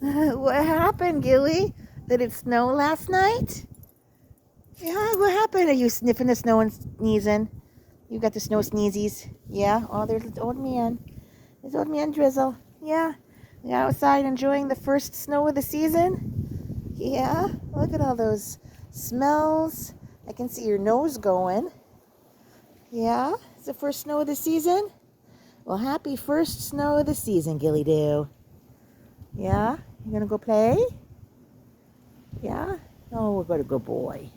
What happened, Ghillie? Did it snow last night? Yeah, what happened? Are you sniffing the snow and sneezing? You got the snow sneezies? Yeah? Oh, there's the old man. There's old man Drizzle. Yeah? You're outside enjoying the first snow of the season? Yeah? Look at all those smells. I can see your nose going. Yeah? It's the first snow of the season? Well, happy first snow of the season, Ghillie Doo. Yeah? You gonna go play? Yeah? Oh, we're gonna go boy.